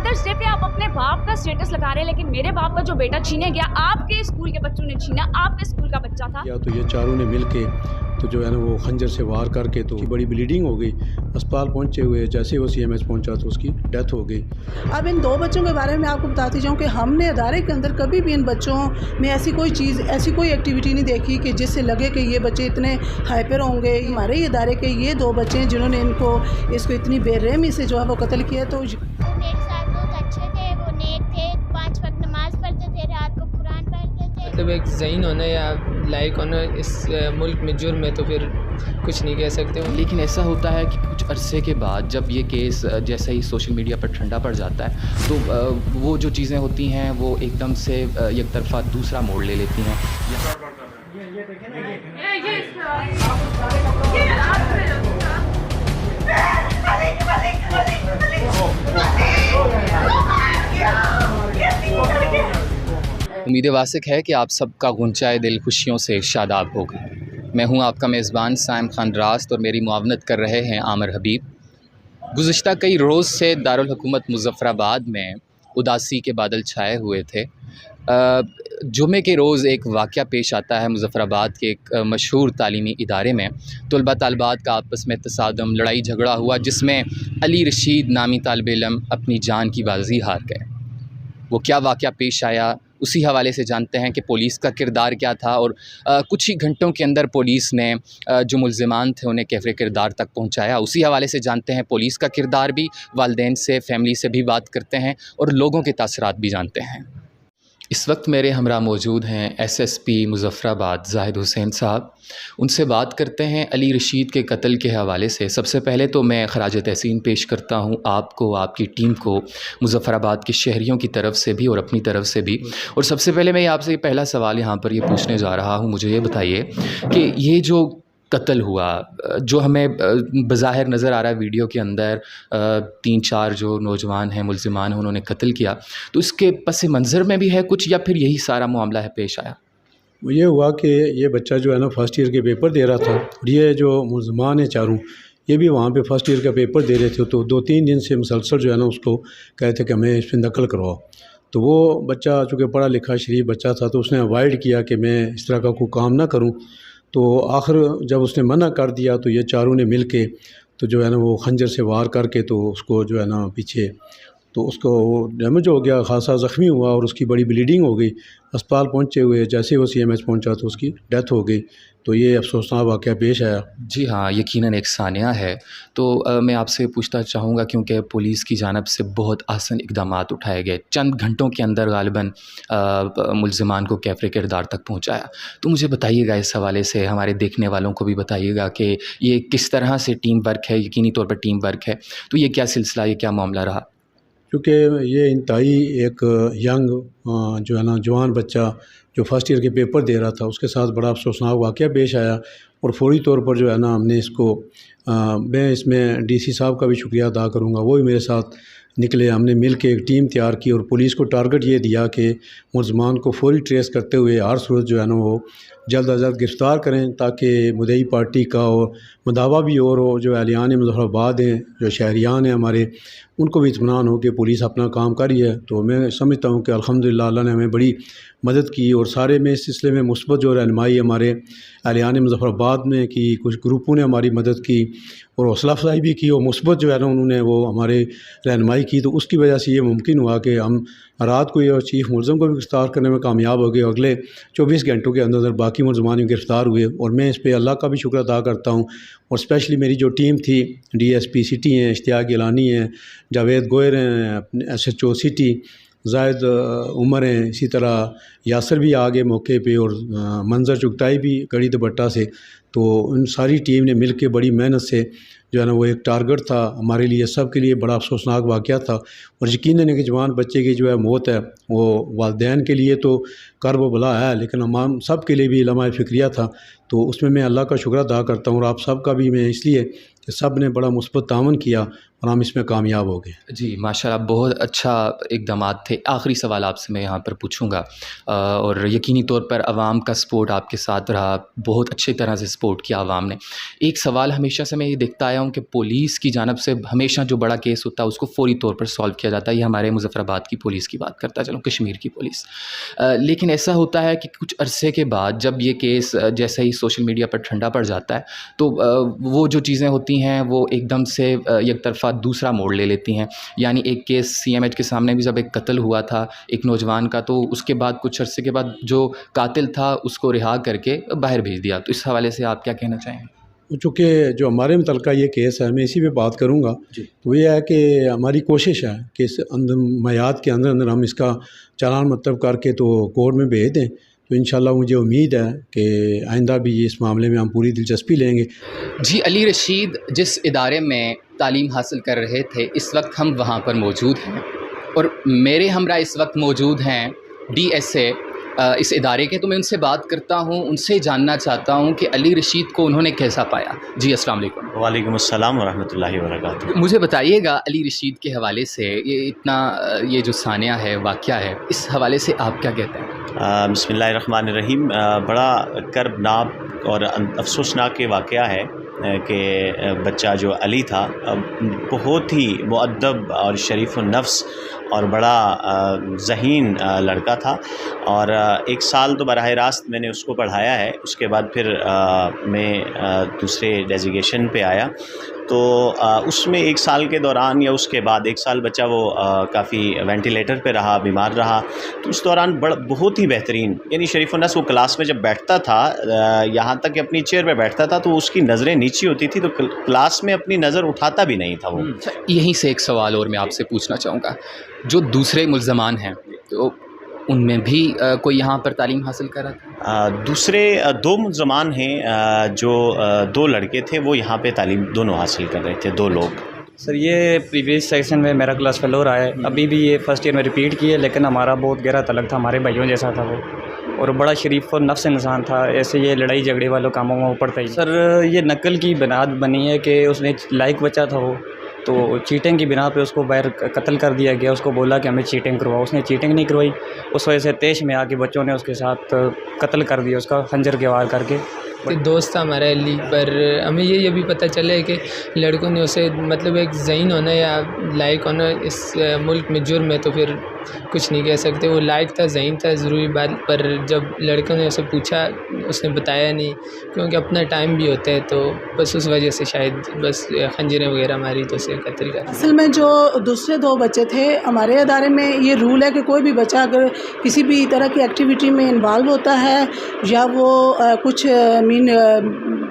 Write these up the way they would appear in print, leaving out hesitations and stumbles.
Mother's day पे आप अपने बाप का स्टेटस लगा रहे हैं, लेकिन मेरे बाप का जो बेटा छीने गया, आपके स्कूल के बच्चों ने छीना, आपके स्कूल का बच्चा था। या तो ये चारों ने मिल के तो जो है ना वो खंजर से वार करके तो बड़ी ब्लीडिंग हो गई। अस्पताल पहुंचे हुए जैसे वो CMH पहुंचा तो उसकी डेथ हो गई। अब इन 2 बच्चों के बारे में आपको बताती जाऊं कि हमने अदारे के अंदर कभी भी इन बच्चों में ऐसी कोई चीज़, ऐसी कोई एक्टिविटी नहीं देखी कि जिससे लगे कि ये बच्चे इतने हाइपर होंगे। हमारे ही अदारे के ये 2 बच्चे हैं जिन्होंने इसको इतनी बेरहमी से जो है वो कत्ल किया। तो मेरे साथ बहुत अच्छे थे, वो नेक थे, 5 वक्त नमाज पढ़ते थे, रात को कुरान पढ़ते थे। मतलब एक ज़हीन होना या लाइक होना इस मुल्क में जुर्म है तो फिर कुछ नहीं कह सकते। लेकिन ऐसा होता है कि कुछ अरसे के बाद जब ये केस जैसे ही सोशल मीडिया पर ठंडा पड़ जाता है तो वो जो चीज़ें होती हैं वो एकदम से एक तरफा दूसरा मोड़ ले लेती हैं। उम्मीद वासिक है कि आप सबका गुंचाए दिल खुशियों से शादाब होगा। मैं हूं आपका मेज़बान साइम खान रास्त और मेरी मुआवनत कर रहे हैं आमिर हबीब। गुज़िश्ता कई रोज़ से दारुल हुकूमत मुज़फ़्फ़राबाद में उदासी के बादल छाए हुए थे। जुमे के रोज़ एक वाक़या पेश आता है मुज़फ़्फ़राबाद के एक मशहूर तालीमी इदारे में। तलबा तालबात का आपस में तसादम, लड़ाई झगड़ा हुआ जिसमें अली रशीद नामी तालिब इल्म अपनी जान की बाजी हार गए। वो क्या वाक़या पेश आया उसी हवाले से जानते हैं कि पुलिस का किरदार क्या था और कुछ ही घंटों के अंदर पुलिस ने जो मुल्ज़िमान थे उन्हें कैफ़रे किरदार तक पहुंचाया। उसी हवाले से जानते हैं पुलिस का किरदार भी, वालिदैन से, फ़ैमिली से भी बात करते हैं और लोगों के तासरात भी जानते हैं। इस वक्त मेरे हमरा मौजूद हैं SSP मुज़फ़्फ़राबाद ज़ाहिद हुसैन साहब। उनसे बात करते हैं अली रशीद के कत्ल के हवाले से। सबसे पहले तो मैं ख़राज तहसीन पेश करता हूं आपको, आपकी टीम को, मुज़फ़्फ़राबाद के शहरियों की तरफ से भी और अपनी तरफ से भी। और सबसे पहले मैं आपसे पहला सवाल यहाँ पर ये पूछने जा रहा हूँ, मुझे ये बताइए कि ये जो कत्ल हुआ जो हमें बज़ाहिर नज़र आ रहा है वीडियो के अंदर, 3-4 जो नौजवान हैं, मुल्ज़िमान हैं, उन्होंने कत्ल किया, तो इसके पस मंज़र में भी है कुछ या फिर यही सारा मामला है पेश आया? ये हुआ कि ये बच्चा जो है ना फर्स्ट ईयर के पेपर दे रहा था और ये जो मुल्ज़िमान हैं चारों, ये भी वहाँ पे फर्स्ट ईयर का पेपर दे रहे थे। तो 2-3 दिन से मुसलसल जो है ना उसको कहते कि हमें इस पर नकल करवाओ। तो वो बच्चा चूँकि पढ़ा लिखा शरीफ बच्चा था तो उसने अवॉइड किया कि मैं इस तरह का कोई काम ना करूँ। तो आखिर जब उसने मना कर दिया तो ये चारों ने मिल के तो जो है ना वो खंजर से वार करके तो उसको जो है ना पीछे तो उसको डैमेज हो गया, खासा ज़ख्मी हुआ और उसकी बड़ी ब्लीडिंग हो गई। अस्पताल पहुंचे हुए जैसे वो CMH पहुंचा तो उसकी डेथ हो गई। तो ये अफसोसनाक वाक़या पेश आया। जी हाँ, यकीनन एक सानिया है। तो मैं आपसे पूछना चाहूँगा क्योंकि पुलिस की जानिब से बहुत आसान इक़दामात उठाए गए, चंद घंटों के अंदर गालिबन मुल्ज़िमान को कैफ़रे किरदार तक पहुँचाया। तो मुझे बताइएगा इस हवाले से, हमारे देखने वालों को भी बताइएगा कि ये किस तरह से टीम वर्क है, यकीनी तौर पर टीम वर्क है। तो ये क्या सिलसिला, ये क्या मामला रहा? क्योंकि ये इंतहाई एक यंग जो है ना जवान बच्चा जो फर्स्ट ईयर के पेपर दे रहा था, उसके साथ बड़ा अफसोसनाक वाक़या पेश आया और फ़ौरी तौर पर जो है ना हमने इसको मैं इसमें DC साहब का भी शुक्रिया अदा करूँगा, वो भी मेरे साथ निकले। हमने मिल के एक टीम तैयार की और पुलिस को टारगेट ये दिया कि मुल्ज़िमान को फ़ौरी ट्रेस करते हुए हर सूरत जो है ना वो जल्द अज जल्द गिरफ़्तार करें ताकि मुद्दई पार्टी का और मुदावा भी और हो जो अहलियान मुज़फ़्फ़राबाद हैं, जो शहरियान हैं हमारे, उनको भी इत्मीनान हो कि पुलिस अपना काम कर रही है। तो मैं समझता हूँ कि अल्हम्दुलिल्लाह अल्लाह ने हमें बड़ी मदद की और सारे में इस सिलसिले में मुस्बत जो रहनुमाई हमारे अहलियान मुज़फ़्फ़राबाद में की, कुछ ग्रुपों ने हमारी मदद की और हौसला अफजाई भी की और मुस्बत जो है ना उन्होंने वो हमारे रहनुमाई की। तो उसकी वजह से ये मुमकिन हुआ कि हम रात को ये चीफ़ मुल्ज़िम को भी गिरफ़्तार करने में कामयाब हो गए। अगले 24 घंटों के अंदर बाकी मुल्ज़िमान भी गिरफ़्तार हुए और मैं इस पर अल्लाह का भी शुक्र अदा करता हूँ। और स्पेशली मेरी जो टीम थी, DSP सिटी हैं, इश्तियाक गिलानी हैं, जावेद गोयर हैं, SHO सिटी ज़ाहिद उमर हैं, इसी तरह यासर भी आ गए मौके पे और मंजर चुगताई भी गढ़ी दुपट्टा से। तो उन सारी टीम ने मिल के बड़ी मेहनत से जो है ना वो एक टारगेट था हमारे लिए, सब के लिए बड़ा अफसोसनाक वाक़या था। और यकीनन है कि जवान बच्चे की जो है मौत है वो वालिदैन के लिए तो कर्ब बला है, लेकिन हम सब के लिए भी लम्हा फ़िक्रिया था। तो उसमें मैं अल्लाह का शुक्र अदा करता हूँ और आप सब का भी मैं इसलिए कि सब ने बड़ा मुस्बत तावन किया और हम इसमें कामयाब हो गए। जी माशाल्लाह, बहुत अच्छा इक़दामात थे। आखिरी सवाल आपसे मैं यहाँ पर पूछूंगा और यकीनी तौर पर आवाम का सपोर्ट आपके साथ रहा, बहुत अच्छी तरह से सपोर्ट किया आवाम ने। एक सवाल हमेशा से मैं ये देखता आया हूँ कि पुलिस की जानब से हमेशा जो बड़ा केस होता है उसको फ़ौरी तौर पर सॉल्व किया जाता है। ये हमारे मुज़फ़्फ़राबाद की पुलिस की बात करता चलूँ, कश्मीर की पुलिस। लेकिन ऐसा होता है कि कुछ अरसे के बाद जब ये केस जैसे ही सोशल मीडिया पर ठंडा पड़ जाता है तो वो जो चीज़ें होती हैं वो एकदम से एक तरफ़ा दूसरा मोड़ ले लेती हैं। यानी एक केस CMH के सामने भी जब एक कत्ल हुआ था एक नौजवान का, तो उसके बाद कुछ अरसे के बाद जो कातिल था उसको रिहा करके बाहर भेज दिया। तो इस हवाले से आप क्या कहना चाहेंगे? चूँकि जो हमारे मुतल्लिक़ ये केस है, मैं इसी पे बात करूँगा। तो ये है कि हमारी कोशिश है कि इस अंदर मयाद के अंदर हम इसका चालान मतलब करके तो कोर्ट में भेज दें। तो इंशाल्लाह मुझे उम्मीद है कि आइंदा भी इस मामले में हम पूरी दिलचस्पी लेंगे। जी, अली रशीद जिस इदारे में तालीम हासिल कर रहे थे इस वक्त हम वहाँ पर मौजूद हैं और मेरे हमरा इस वक्त मौजूद हैं DSA इस इदारे के। तो मैं उनसे बात करता हूँ, उनसे जानना चाहता हूँ कि अली रशीद को उन्होंने कैसा पाया। जी अस्सलाम वालेकुम। वालेकुम अस्सलाम व रहमतुल्लाहि व बरकातुहू। मुझे बताइएगा अली रशीद के हवाले से ये जो सानिया है, वाक़या है, इस हवाले से आप क्या कहते हैं? बिस्मिल्लाहिर्रहमानिर्रहीम। बड़ा कर्बनाक और अफसोसनाक ये वाक़या है कि बच्चा जो अली था बहुत ही मुअद्दब और शरीफ नफ्स और बड़ा ज़हीन लड़का था और 1 साल तो बराह रास्त मैंने उसको पढ़ाया है। उसके बाद फिर मैं दूसरे डेजिग्नेशन पे आया तो उसमें 1 साल के दौरान या उसके बाद 1 साल बच्चा वो काफ़ी वेंटिलेटर पे रहा, बीमार रहा। तो उस दौरान बहुत ही बेहतरीन, यानी शरीफ नफ्स, वो क्लास में जब बैठता था यहाँ तक कि अपनी चेयर पे बैठता था तो उसकी नज़रें नीची होती थी तो क्लास में अपनी नज़र उठाता भी नहीं था वो। यहीं से एक सवाल और मैं आपसे पूछना चाहूँगा, जो दूसरे मुल्ज़मान हैं तो उनमें भी कोई यहाँ पर तालीम हासिल करा था? दूसरे 2 मुल्ज़मान हैं जो 2 लड़के थे वो यहाँ पे तालीम दोनों हासिल कर रहे थे, 2 लोग। सर ये प्रीवियस सेक्शन में मेरा क्लास फेलो रहा है, अभी भी ये फर्स्ट ईयर में रिपीट की है, लेकिन हमारा बहुत गहरा तल्लुक़ था, हमारे भाइयों जैसा था वो और बड़ा शरीफ और नफ्स इंसान था। ऐसे ये लड़ाई झगड़े वालों कामों में ऊपर था। सर ये नकल की बुनियाद बनी है कि उसने लाइक बचा था वो, तो चीटिंग की बिना पे उसको बाहर कत्ल कर दिया गया। उसको बोला कि हमें चीटिंग करवाओ, उसने चीटिंग नहीं करवाई। उस वजह से तेश में आके बच्चों ने उसके साथ कत्ल कर दिया, उसका खंजर के वार करके। कि दोस्त था हमारा अली, पर हमें ये भी पता चले कि लड़कों ने उसे मतलब एक ज़हीन होना या लायक होना इस मुल्क में जुर्म है, तो फिर कुछ नहीं कह सकते। वो लायक था, ज़हीन था, ज़रूरी बात। पर जब लड़कों ने उसे पूछा उसने बताया नहीं, क्योंकि अपना टाइम भी होता है, तो बस उस वजह से शायद बस खंजरें वगैरह मारी तो उसे कत्ल कर। असल में जो दूसरे 2 बच्चे थे, हमारे अदारे में ये रूल है कि कोई भी बच्चा अगर किसी भी तरह की एक्टिविटी में इन्वॉल्व होता है या वो कुछ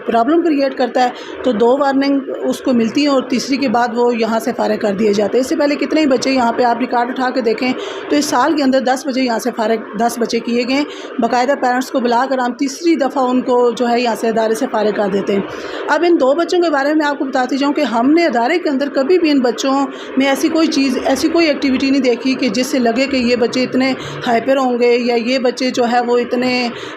प्रॉब्लम क्रिएट करता है तो 2 वार्निंग उसको मिलती है और तीसरी के बाद वो यहाँ से फारिग कर दिए जाते हैं। इससे पहले कितने ही बच्चे यहाँ पे आप रिकॉर्ड उठा के देखें तो इस साल के अंदर 10 बच्चे यहाँ से फारिग, 10 बच्चे किए गए। बाकायदा पेरेंट्स को बुलाकर हम तीसरी दफ़ा उनको जो है यहाँ से अदारे से फारिग कर देते हैं। अब इन 2 बच्चों के बारे में आपको बताती जाऊँ कि हमने अदारे के अंदर कभी भी इन बच्चों में ऐसी कोई एक्टिविटी नहीं देखी कि जिससे लगे कि ये बच्चे इतने हाइपर होंगे या ये बच्चे जो है वो इतने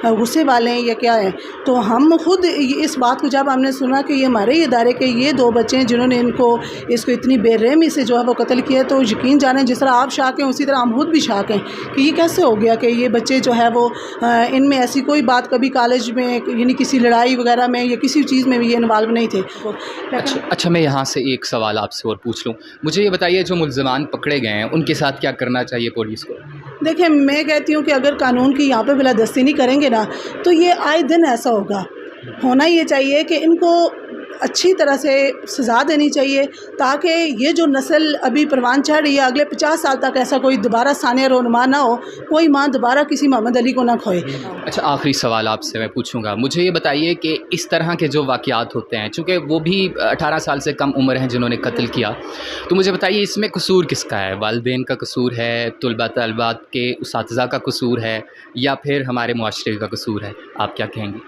गुस्से वाले हैं या क्या है। तो हम खुद इस बात को जब हमने सुना कि ये हमारे इदारे के ये 2 बच्चे हैं जिन्होंने इसको इतनी बेरहमी से जो है वो कत्ल किया, तो यकीन जाने जिस तरह आप शाक हैं उसी तरह हम खुद भी शाक हैं कि ये कैसे हो गया कि ये बच्चे जो है वो इनमें ऐसी कोई बात कभी कॉलेज में यानी किसी लड़ाई वगैरह में या किसी चीज़ में भी ये इन्वॉल्व नहीं थे। अच्छा, मैं यहाँ से एक सवाल आपसे और पूछ लूँ। मुझे ये बताइए जो मुल्ज़मान पकड़े गए हैं उनके साथ क्या करना चाहिए पुलिस को? देखिए, मैं कहती हूँ कि अगर कानून की यहाँ पे बिलादस्ती नहीं करेंगे ना तो ये आए दिन ऐसा होना ये चाहिए कि इनको अच्छी तरह से सज़ा देनी चाहिए ताकि ये जो नस्ल अभी परवान चढ़ रही है अगले 50 साल तक ऐसा कोई दोबारा सानिया रोनमा ना हो, कोई माँ दोबारा किसी मोहम्मद अली को ना खोए। अच्छा, आखिरी सवाल आपसे मैं पूछूंगा। मुझे ये बताइए कि इस तरह के जो वाक़यात होते हैं, चूँकि वो भी 18 साल से कम उम्र हैं जिन्होंने कत्ल किया, तो मुझे बताइए इसमें कसूर किसका है? वालिदैन का कसूर है, तलबा तलबात के उसातिज़ा का कसूर है, या फिर हमारे मुआशरे का कसूर है? आप क्या कहेंगी?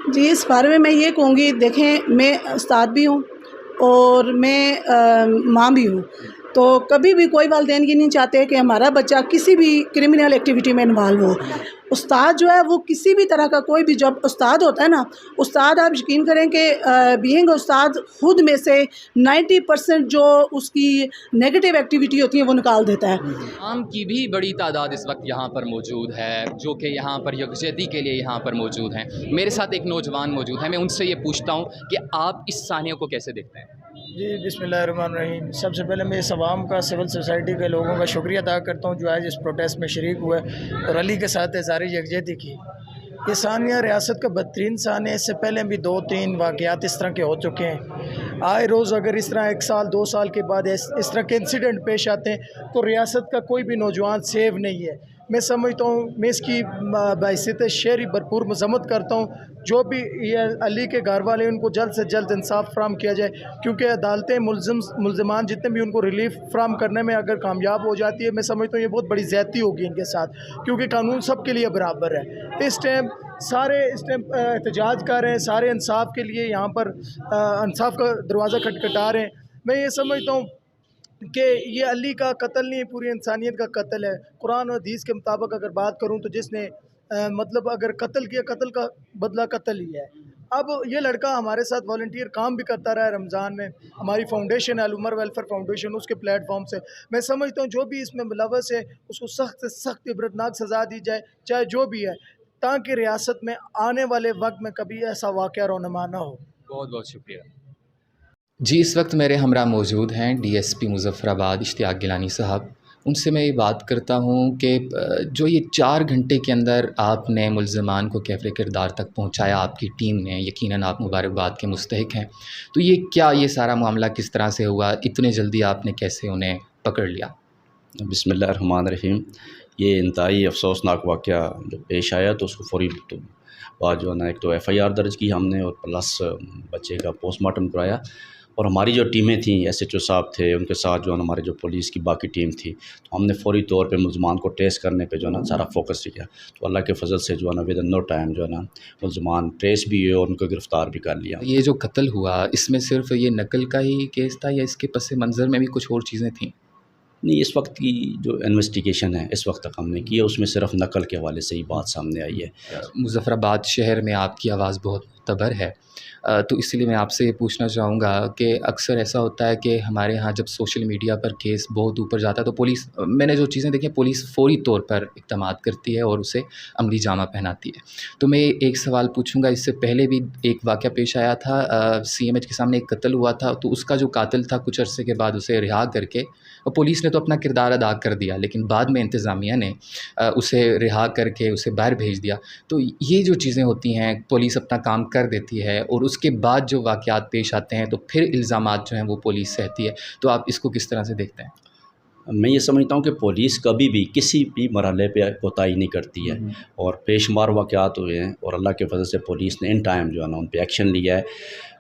जी, इस बारे में मैं ये कहूँगी, देखें मैं उस्ताद भी हूँ और मैं माँ भी हूँ, तो कभी भी कोई वालिदैन ये नहीं चाहते कि हमारा बच्चा किसी भी क्रिमिनल एक्टिविटी में इन्वॉल्व हो। उस्ताद जो है वो किसी भी तरह का कोई भी जब उस्ताद होता है ना, उस्ताद आप यकीन करें कि बीइंग उस्ताद खुद में से 90% जो उसकी नेगेटिव एक्टिविटी होती है वो निकाल देता है। आम की भी बड़ी तादाद इस वक्त यहाँ पर मौजूद है जो कि यहाँ पर यकजहती के लिए यहाँ पर मौजूद हैं। मेरे साथ एक नौजवान मौजूद है, मैं उनसे ये पूछता हूँ कि आप इस सानियों को कैसे देखते हैं। जी बिस्मिल्लाहिर्रहमानिर्रहीम। सबसे पहले मैं इस अवाम का, सिविल सोसाइटी के लोगों का शुक्रिया अदा करता हूँ जो आज इस प्रोटेस्ट में शरीक हुए और अली के साथ इज़हार यकजहती की। ये सानिया रियासत का बदतरीन सानिया, इससे पहले भी 2-3 वाक़यात इस तरह के हो चुके हैं। आए रोज़ अगर इस तरह 1 साल 2 साल के बाद इस तरह के इंसिडेंट पेश आते हैं तो रियासत का कोई भी नौजवान सेव नहीं है। मैं समझता हूँ, मैं इसकी बहैसियत शहरी भरपूर मज़म्मत करता हूँ। जो भी ये अली के घर वाले उनको जल्द से जल्द इंसाफ फ्राहम किया जाए, क्योंकि अदालतें मुल्ज़िमान जितने भी उनको रिलीफ फ्राहम करने में अगर कामयाब हो जाती है, मैं समझता हूँ ये बहुत बड़ी ज़्यादती होगी इनके साथ, क्योंकि कानून सब के लिए बराबर है। इस टाइम सारे एहतजाज कर रहे हैं, सारे इंसाफ के लिए यहाँ पर इंसाफ का दरवाज़ा खटखटा रहे हैं। मैं ये समझता हूँ कि ये अली का कत्ल नहीं, पूरी इंसानियत का कत्ल है। कुरान और हदीस के मुताबिक अगर बात करूँ तो जिसने मतलब अगर कत्ल किया, कत्ल का बदला कत्ल ही है। अब ये लड़का हमारे साथ वॉलंटियर काम भी करता रहा है। रमज़ान में हमारी फाउंडेशन है, अल-उमर वेलफेयर फाउंडेशन, उसके प्लेटफॉर्म से मैं समझता हूँ जो भी इसमें मुलव्वस है उसको सख्त से सख्त इबरतनाक सज़ा दी जाए, चाहे जो भी है, ताकि रियासत में आने वाले वक्त में कभी ऐसा वाक़या रोनुमा ना हो। बहुत बहुत शुक्रिया जी। इस वक्त मेरे हमरा मौजूद हैं DSP मुज़फ़्फ़राबाद इश्तियाक गिलानी साहब। उनसे मैं ये बात करता हूँ कि जो ये 4 घंटे के अंदर आपने मुल्ज़िमान को कैफ़े किरदार तक पहुँचाया, आपकी टीम ने, यकीनन आप मुबारकबाद के मुस्तहिक हैं। तो ये क्या, ये सारा मामला किस तरह से हुआ, इतने जल्दी आपने कैसे उन्हें पकड़ लिया? बिस्मिल्लाहिर्रहमानिर्रहीम। ये इंतहाई अफसोसनाक वाक़या जो पेश आया तो उसको फ़ौरी बाद जो है ना, एक तो FIR दर्ज की हमने और प्लस बच्चे का पोस्टमार्टम कराया। और हमारी जो टीमें थीं, SHO साहब थे, उनके साथ जो है हमारे जो पुलिस की बाकी टीम थी, तो हमने फ़ौरी तौर पे मुल्ज़िमान को ट्रेस करने पे जो है ना सारा फोकस किया। तो अल्लाह के फजल से जो है ना विद इन नो टाइम जो है ना मुल्ज़िमान ट्रेस भी हुए और उनको गिरफ़्तार भी कर लिया। ये जो कत्ल हुआ, इसमें सिर्फ ये नकल का ही केस था या इसके पस मंज़र में भी कुछ और चीज़ें थीं? नहीं, इस वक्त की जो इन्वेस्टिगेशन है इस वक्त तक हमने की है, उसमें सिर्फ नकल के हवाले से ही बात सामने आई है। मुज़फ़्फ़राबाद शहर में आपकी आवाज़ बहुत मुतबर है, तो इसलिए मैं आपसे ये पूछना चाहूँगा कि अक्सर ऐसा होता है कि हमारे यहाँ जब सोशल मीडिया पर केस बहुत ऊपर जाता है तो पुलिस, मैंने जो चीज़ें देखी, पुलिस फ़ौरी तौर पर इक़दामात करती है और उसे अमली जामा पहनाती है। तो मैं एक सवाल पूछूँगा, इससे पहले भी एक वाक़या पेश आया था, CMH के सामने एक कत्ल हुआ था, तो उसका जो कातिल था कुछ अरसे के बाद उसे रिहा करके, और पुलिस ने तो अपना किरदार अदा कर दिया, लेकिन बाद में इंतज़ामिया ने उसे रिहा करके उसे बाहर भेज दिया। तो ये जो चीज़ें होती हैं, पुलिस अपना काम कर देती है और उसके बाद जो वाक़यात पेश आते हैं तो फिर इल्ज़ामात जो हैं वो पुलिस सहती है। तो आप इसको किस तरह से देखते हैं? मैं ये समझता हूँ कि पुलिस कभी भी किसी भी मरहले पे कोताही नहीं करती है और बेशुमार वाक़यात हुए हैं और अल्लाह के फजल से पुलिस ने इन टाइम जो है ना उन पे एक्शन लिया है।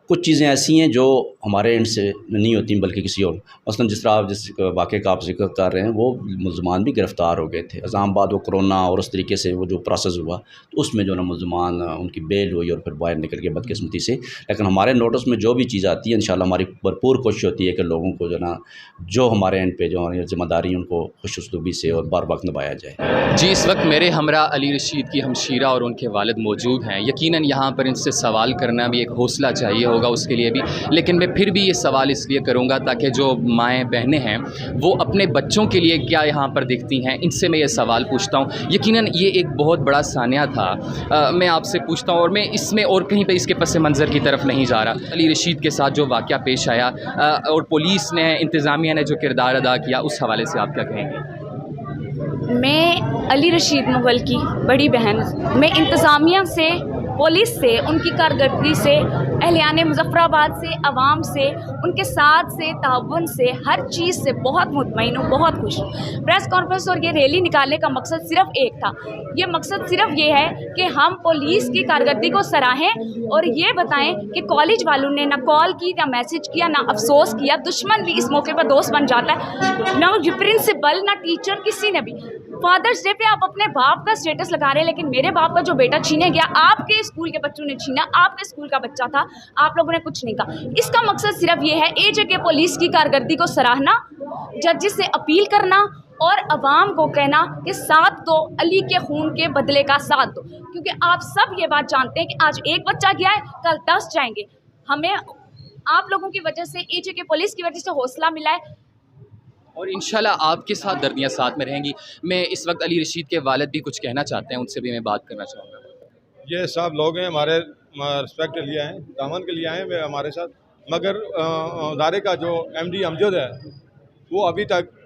कुछ चीज़ें ऐसी हैं जो हमारे एंड से नहीं होती बल्कि किसी और, मसलन जिस तरह आप जिस वाक़े का आप जिक्र कर रहे हैं, वो मुल्ज़िमान भी गिरफ़्तार हो गए थे। अज़ाम बाद वो कोरोना और उस तरीके से वो जो प्रोसेस हुआ तो उसमें जो ना मुल्ज़िमान उनकी बेल हुई और फिर बाहर निकल के बदकिस्मती से। लेकिन हमारे नोटिस में जो भी चीज़ आती है इंशाल्लाह हमारी भरपूर कोशिश होती है कि लोगों को जो ना जो हमारे एंड पे जो हमारी ज़िम्मेदारी उनको खुश उसलूबी से और बार वक्त निभाया जाए। जी, इस वक्त मेरे हमरा अली रशीद की हमशीरा और उनके वालिद मौजूद हैं। यकीनन यहाँ पर इनसे सवाल करना भी एक हौसला चाहिए होगा उसके लिए भी, लेकिन मैं फिर भी ये सवाल इसलिए करूँगा ताकि जो माएँ बहनें हैं वो अपने बच्चों के लिए क्या यहाँ पर देखती हैं, इनसे मैं ये सवाल पूछता हूँ। यकीनन ये एक बहुत बड़ा सानिया था। मैं आपसे पूछता हूँ और मैं इसमें और कहीं पे इसके पस मंज़र की तरफ नहीं जा रहा। अली रशीद के साथ जो वाक़या पेश आया और पुलिस ने, इंतज़ामिया ने जो किरदार अदा किया, उस हवाले से आप क्या कहेंगे? मैं अली रशीद मुग़ल की बड़ी बहन, मैं इंतज़ामिया से, पुलिस से, उनकी कारकर्दगी से, अहलियाने मुज़फ़्फ़राबाद से, आवाम से, उनके साथ से, ताउन से, हर चीज़ से बहुत मुतमईन हूँ, बहुत खुश हूँ। प्रेस कॉन्फ्रेंस और ये रैली निकालने का मकसद सिर्फ एक था। ये मकसद सिर्फ ये है कि हम पुलिस की कारकर्दगी को सराहें और ये बताएं कि कॉलेज वालों ने ना कॉल की, ना मैसेज किया, ना अफसोस किया। दुश्मन भी इस मौके पर दोस्त बन जाता है, ना प्रिंसिपल, ना टीचर, किसी ने भी। फादर्स डे पे आप अपने बाप का स्टेटस लगा रहे हैं, लेकिन मेरे बाप का जो बेटा छीने गया, आपके स्कूल के बच्चों ने छीना, आपके स्कूल का बच्चा था, आप लोगों ने कुछ नहीं कहा। इसका मकसद सिर्फ ये है AJK पुलिस की कारकर्दगी को सराहना, जजेस से अपील करना और अवाम को कहना कि साथ दो, अली के खून के बदले का साथ दो, क्योंकि आप सब ये बात जानते हैं कि आज एक बच्चा गया है, कल 10 जाएंगे। हमें आप लोगों की वजह से, AJK पुलिस की वजह से हौसला मिला है और इंशाल्लाह आपके साथ दर्दियाँ साथ में रहेंगी। मैं इस वक्त अली रशीद के वालिद भी कुछ कहना चाहते हैं, उनसे भी मैं बात करना चाहूँगा। ये सब लोग हैं हमारे रिस्पेक्ट के लिए आए, दामन के लिए आए वे हमारे साथ, मगर अदारे का जो MD अमजद है वो अभी तक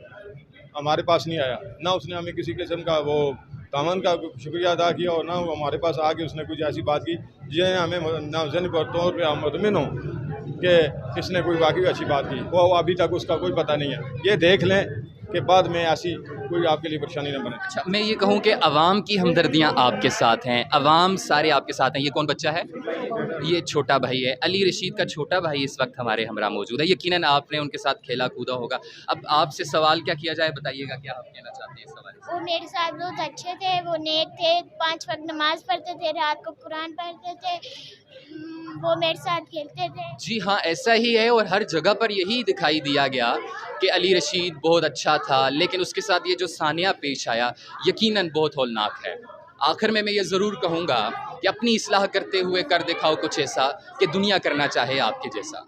हमारे पास नहीं आया, ना उसने हमें किसी किस्म का वो दामन का शुक्रिया अदा किया और ना वो हमारे पास आके उसने कुछ ऐसी बात की जिन्हें हमें नाज़न के तौर पर हम मुतमिन हों कि किसने कोई वाकई अच्छी बात की, वो अभी तक उसका कोई पता नहीं है। ये देख लें कि बाद में ऐसी कोई आपके लिए परेशानी न बने। अच्छा, मैं ये कहूँ कि अवाम की हमदर्दियाँ आपके साथ हैं, अवाम सारे आपके साथ हैं। ये कौन बच्चा है? ये छोटा भाई है, अली रशीद का छोटा भाई इस वक्त हमारे हमरा मौजूद है। यकीनन आपने उनके साथ खेला कूदा होगा। अब आपसे सवाल क्या किया जाए, बताइएगा क्या आप कहना चाहते हैं इस सवाल से? वो मेरे साथ बहुत अच्छे थे, वो नेक थे, 5 वक्त नमाज पढ़ते थे, रात को कुरान पढ़ते थे, वो मेरे साथ खेलते थे। जी हाँ, ऐसा ही है और हर जगह पर यही दिखाई दिया गया कि अली रशीद बहुत अच्छा था, लेकिन उसके साथ ये जो सानिया पेश आया यकीनन बहुत हौलनाक है। आखिर में मैं ये ज़रूर कहूँगा कि अपनी इस्लाह करते हुए कर दिखाओ कुछ ऐसा कि दुनिया करना चाहे आपके जैसा।